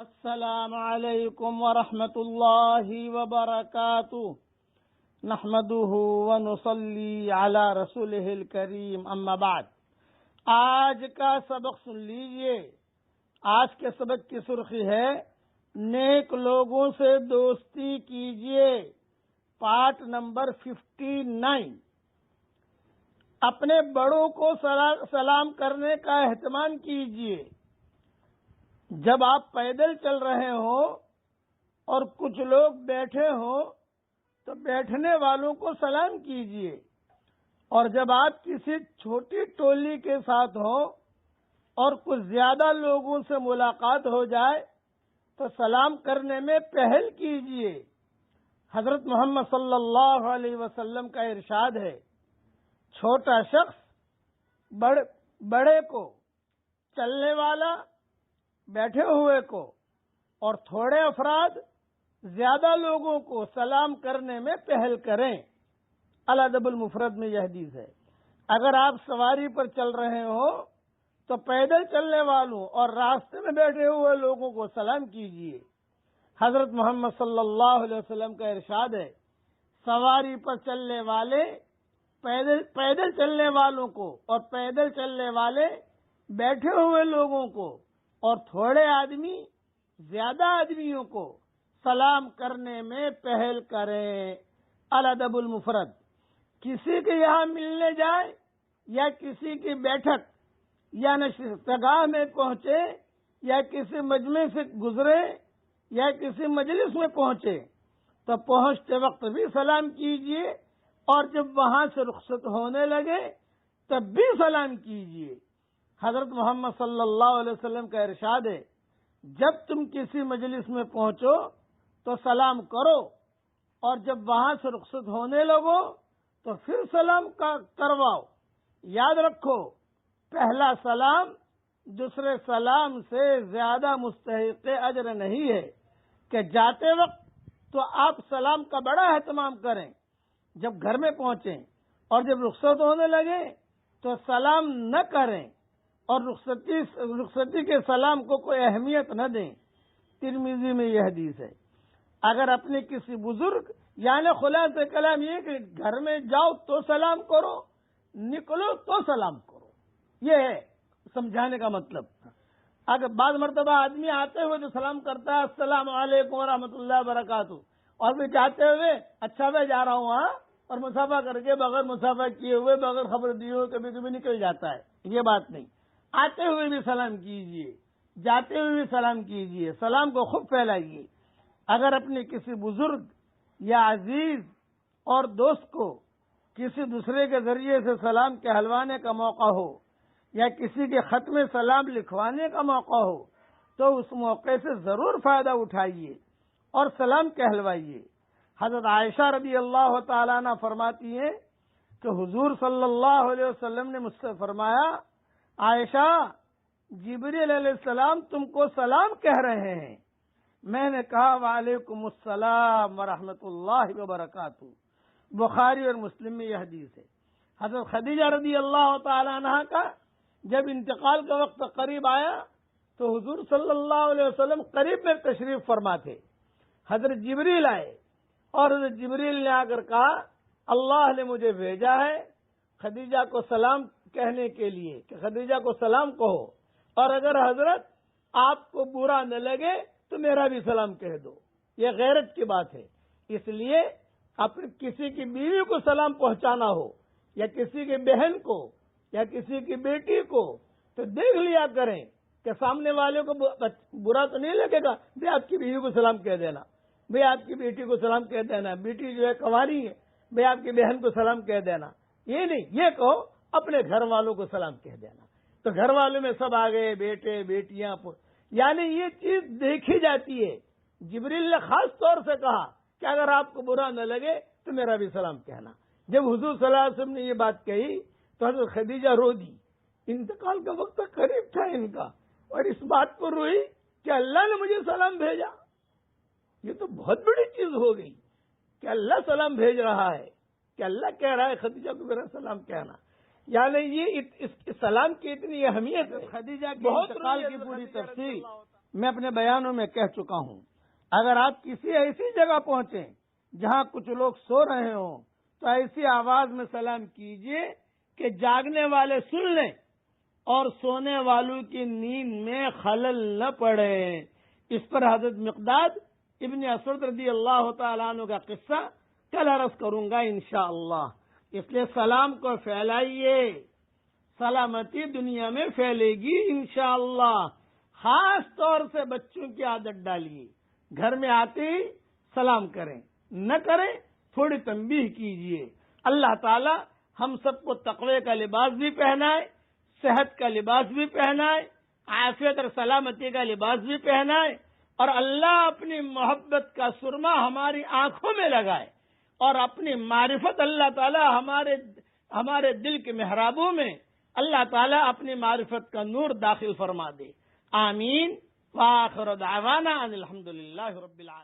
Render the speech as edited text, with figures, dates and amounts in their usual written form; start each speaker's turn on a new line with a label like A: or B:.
A: السلام علیکم ورحمۃ اللہ وبرکاتہ نحمده ونصلی علی رسولہ الکریم اما بعد۔ آج کا سبق سن لیجئے۔ آج کے سبق کی سرخی ہے نیک لوگوں سے دوستی کیجئے، پارٹ نمبر 59۔ اپنے بڑوں کو سلام کرنے کا اہتمام کیجئے۔ جب آپ پیدل چل رہے ہوں اور کچھ لوگ بیٹھے ہوں تو بیٹھنے والوں کو سلام کیجئے، اور جب آپ کسی چھوٹی ٹولی کے ساتھ ہوں اور کچھ زیادہ لوگوں سے ملاقات ہو جائے تو سلام کرنے میں پہل کیجئے۔ حضرت محمد صلی اللہ علیہ وسلم کا ارشاد ہے، چھوٹا شخص بڑے کو، چلنے والا بیٹھے ہوئے کو، اور تھوڑے افراد زیادہ لوگوں کو سلام کرنے میں پہل کریں۔ الادب المفرد میں یہ حدیث ہے۔ اگر آپ سواری پر چل رہے ہوں تو پیدل چلنے والوں اور راستے میں بیٹھے ہوئے لوگوں کو سلام کیجیے۔ حضرت محمد صلی اللہ علیہ وسلم کا ارشاد ہے، سواری پر چلنے والے پیدل چلنے والوں کو، اور پیدل چلنے والے بیٹھے ہوئے لوگوں کو، اور تھوڑے آدمی زیادہ آدمیوں کو سلام کرنے میں پہل کریں۔ الادب المفرد، کسی کے یہاں ملنے جائیں یا کسی کی بیٹھک یا نشستگاہ میں پہنچے یا کسی مجمع سے گزرے یا کسی مجلس میں پہنچے تو پہنچتے وقت بھی سلام کیجیے، اور جب وہاں سے رخصت ہونے لگے تب بھی سلام کیجیے۔ حضرت محمد صلی اللہ علیہ وسلم کا ارشاد ہے، جب تم کسی مجلس میں پہنچو تو سلام کرو، اور جب وہاں سے رخصت ہونے لگو تو پھر سلام کرواؤ۔ یاد رکھو، پہلا سلام دوسرے سلام سے زیادہ مستحق اجر نہیں ہے کہ جاتے وقت تو آپ سلام کا بڑا اہتمام کریں، جب گھر میں پہنچیں اور جب رخصت ہونے لگے تو سلام نہ کریں، اور رخصتی کے سلام کو کوئی اہمیت نہ دیں۔ ترمذی میں یہ حدیث ہے۔ اگر اپنے کسی بزرگ، یعنی خلاصہ کلام یہ کہ گھر میں جاؤ تو سلام کرو، نکلو تو سلام کرو، یہ ہے سمجھانے کا مطلب۔ اگر بعض مرتبہ آدمی آتے ہوئے تو سلام کرتا ہے، السلام علیکم ورحمۃ اللہ وبرکاتہ، اور بھی جاتے ہوئے اچھا میں جا رہا ہوں اور مسافہ کر کے بغیر مسافہ کیے ہوئے، بغیر خبر دیے ہوئے کبھی کبھی نکل جاتا ہے۔ یہ بات نہیں، آتے ہوئے بھی سلام کیجئے، جاتے ہوئے بھی سلام کیجئے، سلام کو خوب پھیلائیے۔ اگر اپنے کسی بزرگ یا عزیز اور دوست کو کسی دوسرے کے ذریعے سے سلام کہلوانے کا موقع ہو یا کسی کے خط میں سلام لکھوانے کا موقع ہو تو اس موقع سے ضرور فائدہ اٹھائیے اور سلام کہلوائیے۔ حضرت عائشہ رضی اللہ تعالیٰ عنہ فرماتی ہیں کہ حضور صلی اللہ علیہ وسلم نے مجھ سے فرمایا، عائشہ، جبریل علیہ السلام تم کو سلام کہہ رہے ہیں۔ میں نے کہا، وعلیکم السلام ورحمۃ اللہ وبرکاتہ۔ بخاری اور مسلم میں یہ حدیث ہے۔ حضرت خدیجہ رضی اللہ تعالی عنہ کا جب انتقال کا وقت قریب آیا تو حضور صلی اللہ علیہ وسلم قریب میں تشریف فرما تھے۔ حضرت جبریل آئے اور حضرت جبریل نے آ کر کہا، اللہ نے مجھے بھیجا ہے خدیجہ کو سلام کہنے کے لیے کہ خدیجہ کو سلام کہو، اور اگر حضرت آپ کو برا نہ لگے تو میرا بھی سلام کہہ دو۔ یہ غیرت کی بات ہے۔ اس لیے کسی کی بیوی کو سلام پہنچانا ہو یا کسی کی بہن کو یا کسی کی بیٹی کو تو دیکھ لیا کریں کہ سامنے والے کو برا تو نہیں لگے گا، بھئی آپ کی بیوی کو سلام کہہ دینا، بھئی آپ کی بیٹی کو سلام کہہ دینا، بیٹی جو ہے کنواری ہے، بھئی آپ کی بہن کو سلام کہہ دینا۔ یہ نہیں، یہ کہو اپنے گھر والوں کو سلام کہہ دینا۔ تو گھر والوں میں سب آ گئے، بیٹے بیٹیاں، یعنی یہ چیز دیکھی جاتی ہے۔ جبریل نے خاص طور سے کہا کہ اگر آپ کو برا نہ لگے تو میرا بھی سلام کہنا۔ جب حضور صلی اللہ علیہ وسلم نے یہ بات کہی تو حضرت خدیجہ رو دی۔ انتقال کا وقت قریب تھا ان کا، اور اس بات پر روئی کہ اللہ نے مجھے سلام بھیجا۔ یہ تو بہت بڑی چیز ہو گئی کہ اللہ سلام بھیج رہا ہے، کہ اللہ کہہ رہا ہے خدیجہ کو میرا سلام کہنا۔ یعنی یہ اس سلام کی اتنی اہمیت ہے۔ خدیجہ کے انتقال کی پوری تفصیل میں اپنے بیانوں میں کہہ چکا ہوں، اگر آپ کسی ایسی جگہ پہنچیں جہاں کچھ لوگ سو رہے ہوں تو ایسی آواز میں سلام کیجئے کہ جاگنے والے سن لیں اور سونے والوں کی نیند میں خلل نہ پڑے۔ اس پر حضرت مقداد ابن اسود رضی اللہ تعالیٰ عنہ کا قصہ کل عرض کروں گا انشاءاللہ۔ اس لیے سلام کو پھیلائیے، سلامتی دنیا میں پھیلے گی انشاءاللہ۔ خاص طور سے بچوں کی عادت ڈالیے، گھر میں آتے ہی سلام کریں، نہ کریں تھوڑی تنبیہ کیجیے۔ اللہ تعالی ہم سب کو تقوی کا لباس بھی پہنائے، صحت کا لباس بھی پہنائے، عافیت اور سلامتی کا لباس بھی پہنائے، اور اللہ اپنی محبت کا سرما ہماری آنکھوں میں لگائے، اور اپنی معرفت اللہ تعالی ہمارے دل کے محرابوں میں اللہ تعالی اپنی معرفت کا نور داخل فرما دے۔ آمین۔ وآخر دعوانا ان الحمدللہ رب العالمین۔